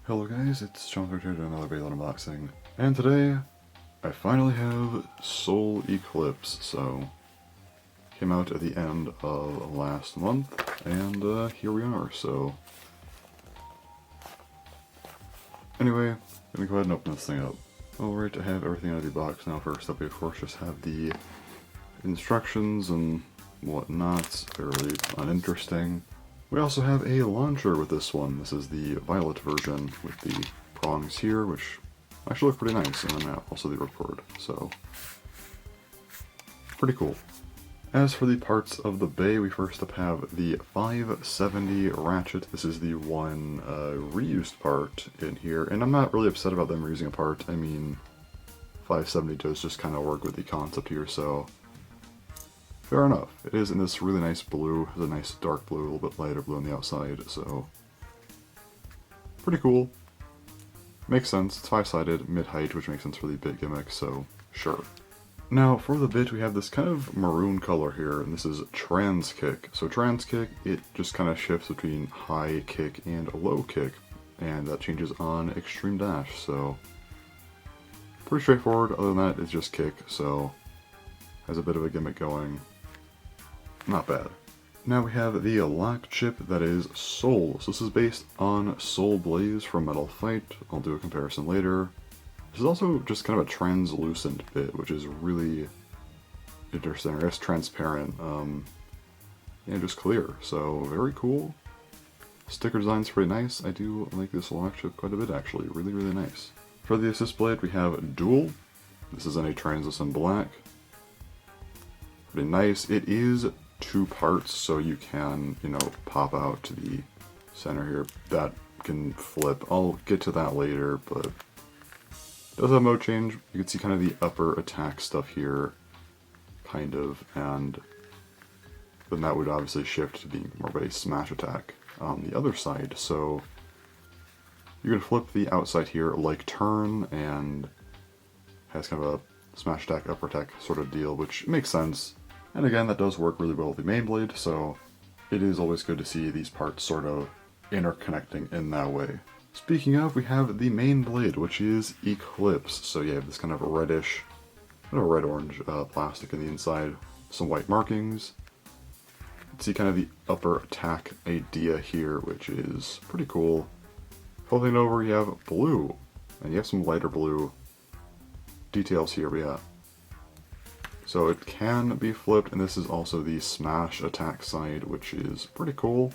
Hello guys, it's John here doing another Beyblade unboxing, and today I finally have SolEclipse. So came out at the end of last month, and here we are. So anyway, I'm gonna go ahead and open this thing up. Alright, I have everything out of the box now. First up, we of course just have the instructions and whatnot. Fairly uninteresting. We also have a launcher with this one. This is the violet version with the prongs here, which actually look pretty nice, and then also the ripcord, so pretty cool. As for the parts of the bay, we first up have the 570 ratchet. This is the one reused part in here, and I'm not really upset about them reusing a part. I mean, 570 does just kind of work with the concept here, so fair enough. It is in this really nice blue. It's a nice dark blue, a little bit lighter blue on the outside, so pretty cool. Makes sense. It's 5-sided, mid-height, which makes sense for the bit gimmick, so sure. Now, for the bit, we have this kind of maroon color here, and this is trans kick. So trans kick, it just kind of shifts between high kick and low kick, and that changes on extreme dash, so pretty straightforward. Other than that, it's just kick, so has a bit of a gimmick going. Not bad. Now we have the lock chip that is Sol. So this is based on Sol Blaze from Metal Fight. I'll do a comparison later. This is also just kind of a translucent bit, which is really interesting. I guess transparent. Yeah, just clear. So very cool. Sticker design's pretty nice. I do like this lock chip quite a bit actually. Really, really nice. For the assist blade we have Dual. This is in a translucent black. Pretty nice. It is 2 parts, so you can, pop out to the center here. That can flip. I'll get to that later, but it does have mode change. You can see kind of the upper attack stuff here, kind of, and then that would obviously shift to being more of a smash attack on the other side. So you can flip the outside here like turn, and has kind of a smash attack, upper attack sort of deal, which makes sense. And again, that does work really well with the main blade, so it is always good to see these parts sort of interconnecting in that way. Speaking of, we have the main blade, which is Eclipse. So you have this kind of reddish, kind of red-orange plastic in the inside, some white markings. You can see kind of the upper attack idea here, which is pretty cool. Flipping over, you have blue, and you have some lighter blue details here, but yeah. So it can be flipped, and this is also the smash attack side, which is pretty cool.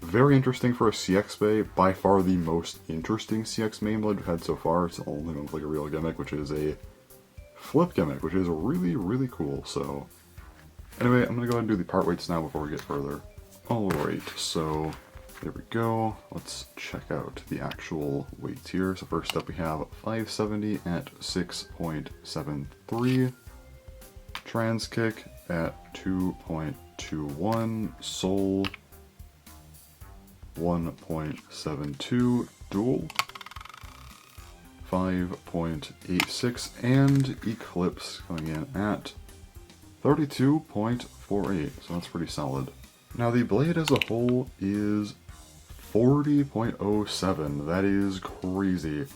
Very interesting for a CX bay, by far the most interesting CX main blade we've had so far. It's the only one with like a real gimmick, which is a flip gimmick, which is really, really cool. So anyway, I'm gonna go ahead and do the part weights now before we get further. Alright, so there we go. Let's check out the actual weights here. So first up we have 570 at 6.73. Trans kick at 2.21, Sol 1.72, Dual 5.86, and Eclipse coming in at 32.48, so that's pretty solid. Now the blade as a whole is 40.07, that is crazy.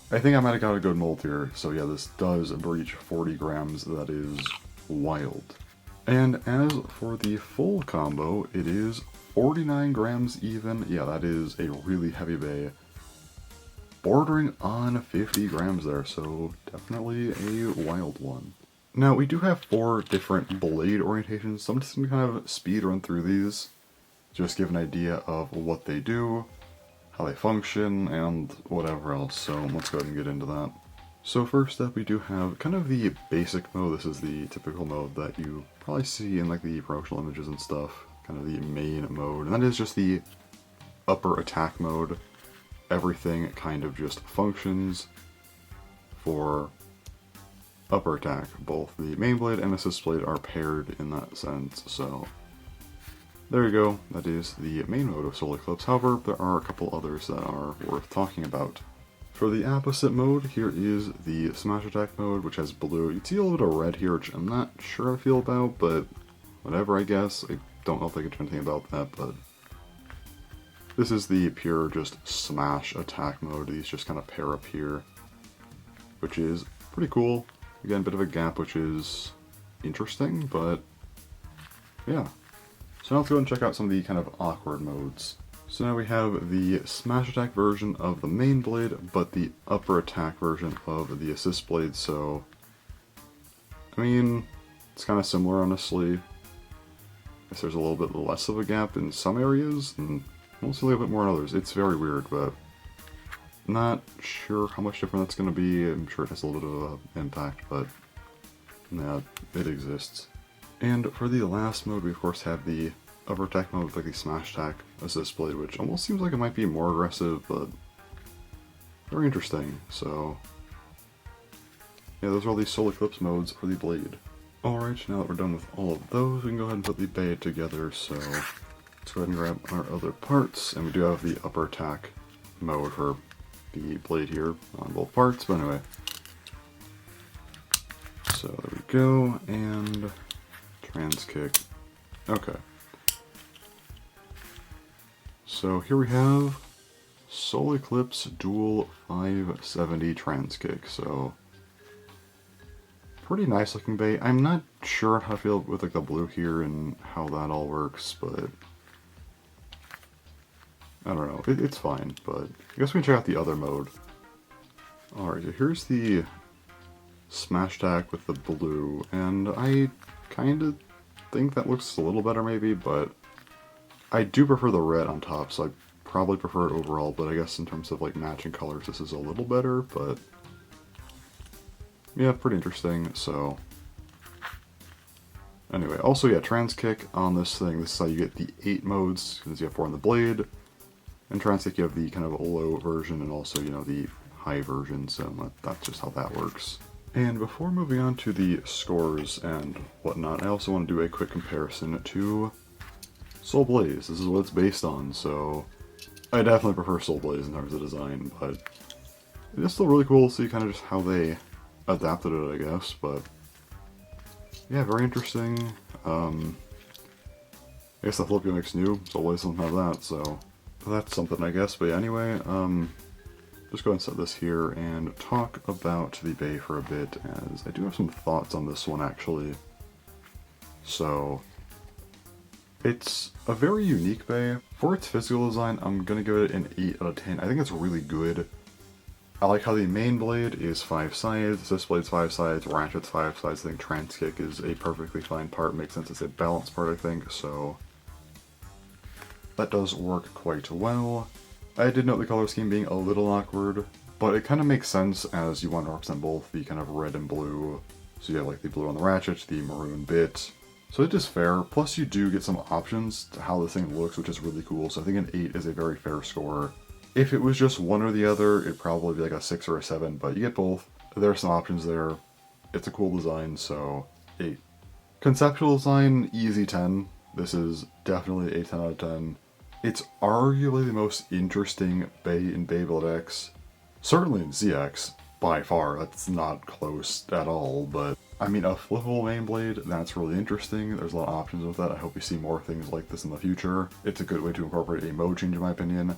I think I might have got a good mold here, so yeah, this does breach 40 grams, that is wild. And as for the full combo, it is 49 grams even. Yeah, that is a really heavy bay. Bordering on 50 grams there, so definitely a wild one. Now, we do have 4 different blade orientations, so I'm just going to kind of speed run through these, just give an idea of what they do, how they function, and whatever else, so let's go ahead and get into that. So first up we do have kind of the basic mode. This is the typical mode that you probably see in like the promotional images and stuff, kind of the main mode, and that is just the upper attack mode. Everything kind of just functions for upper attack. Both the main blade and assist blade are paired in that sense, so there you go, that is the main mode of SolEclipse. However, there are a couple others that are worth talking about. For the opposite mode, here is the smash attack mode, which has blue. You can see a little bit of red here, which I'm not sure how I feel about, but whatever, I guess. I don't know if I can do anything about that, but This is the pure just smash attack mode. These just kind of pair up here, which is pretty cool. Again, bit of a gap, which is interesting, but yeah. So now let's go and check out some of the kind of awkward modes. So now we have the smash attack version of the main blade, but the upper attack version of the assist blade, so I mean, it's kind of similar, honestly. I guess there's a little bit less of a gap in some areas, and mostly a little bit more in others. It's very weird, but not sure how much different that's going to be. I'm sure it has a little bit of an impact, but yeah, it exists. And for the last mode, we of course have the upper attack mode with like the smash attack assist blade, which almost seems like it might be more aggressive, but very interesting. So yeah, those are all the SolEclipse modes for the blade. Alright, now that we're done with all of those, we can go ahead and put the bay together, so let's go ahead and grab our other parts, and we do have the upper attack mode for the blade here on both parts, but anyway. So there we go, and trans kick. Okay. So here we have SolEclipse Dual 570 trans kick, so pretty nice looking bay. I'm not sure how to feel with like the blue here and how that all works, but I don't know. It's fine, but I guess we can check out the other mode. Alright, so here's the smash attack with the blue, and I kind of think that looks a little better maybe, but I do prefer the red on top, so I probably prefer it overall, but I guess in terms of like matching colors this is a little better, but yeah, pretty interesting. So anyway, also yeah, trans kick on this thing. This is how you get the 8 modes, because you have 4 on the blade. And trans kick you have the kind of low version and also, you know, the high version, so that's just how that works. And before moving on to the scores and whatnot, I also want to do a quick comparison to Soul Blaze. This is what it's based on, so I definitely prefer Soul Blaze in terms of design, but it's still really cool to see kind of just how they adapted it, I guess, but yeah, very interesting. I guess the flip gimmicks new, Soul Blaze doesn't have that, so that's something, I guess. But yeah, anyway, just go ahead and set this here and talk about the bay for a bit, as I do have some thoughts on this one, actually. So it's a very unique bay. For its physical design, I'm gonna give it an 8 out of 10. I think it's really good. I like how the main blade is 5 sides, this blade's 5 sides, ratchet's 5 sides. I think trans kick is a perfectly fine part, makes sense it's a balanced part, I think, so that does work quite well. I did note the color scheme being a little awkward, but it kind of makes sense as you want to represent both the kind of red and blue. So you have like the blue on the ratchet, the maroon bit. So it is fair, plus you do get some options to how this thing looks, which is really cool, so I think an 8 is a very fair score. If it was just one or the other, it'd probably be like a 6 or a 7, but you get both. There are some options there. It's a cool design, so 8. Conceptual design, easy 10. This is definitely a 10 out of 10. It's arguably the most interesting bay in Beyblade X. Certainly in ZX, by far. That's not close at all, but I mean, a flippable main blade, that's really interesting. There's a lot of options with that. I hope we see more things like this in the future. It's a good way to incorporate a mode change, in my opinion.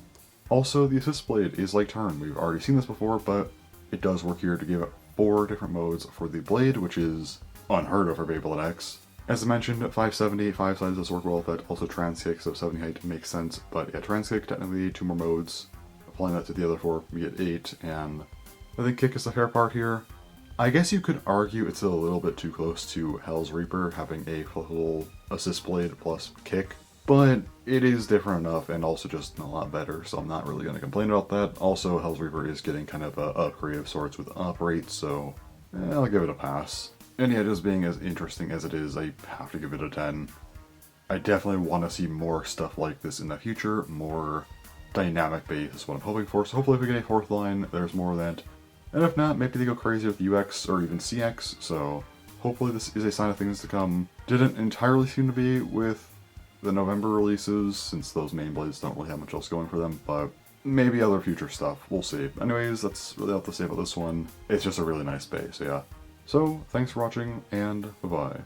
Also, the assist blade is like turn. We've already seen this before, but it does work here to give it 4 different modes for the blade, which is unheard of for Beyblade X. As I mentioned, 570, 5 sides does work well with that. Also trans kick, so 70 height makes sense. But yeah, trans kick, technically 2 more modes. Applying that to the other 4, we get 8, and I think kick is the fair part here. I guess you could argue it's a little bit too close to Hell's Reaper, having a flippable assist blade plus kick. But it is different enough and also just a lot better, so I'm not really going to complain about that. Also, Hell's Reaper is getting kind of a upgrade of sorts with Operate, so I'll give it a pass. And yeah, just being as interesting as it is, I have to give it a 10. I definitely want to see more stuff like this in the future, more dynamic base is what I'm hoping for, so hopefully if we get a 4th line, there's more of that. And if not, maybe they go crazy with UX or even CX, so hopefully this is a sign of things to come. Didn't entirely seem to be with the November releases, since those main blades don't really have much else going for them, but maybe other future stuff, we'll see. Anyways, that's really all to say about this one. It's just a really nice base, so yeah. So, thanks for watching, and bye-bye.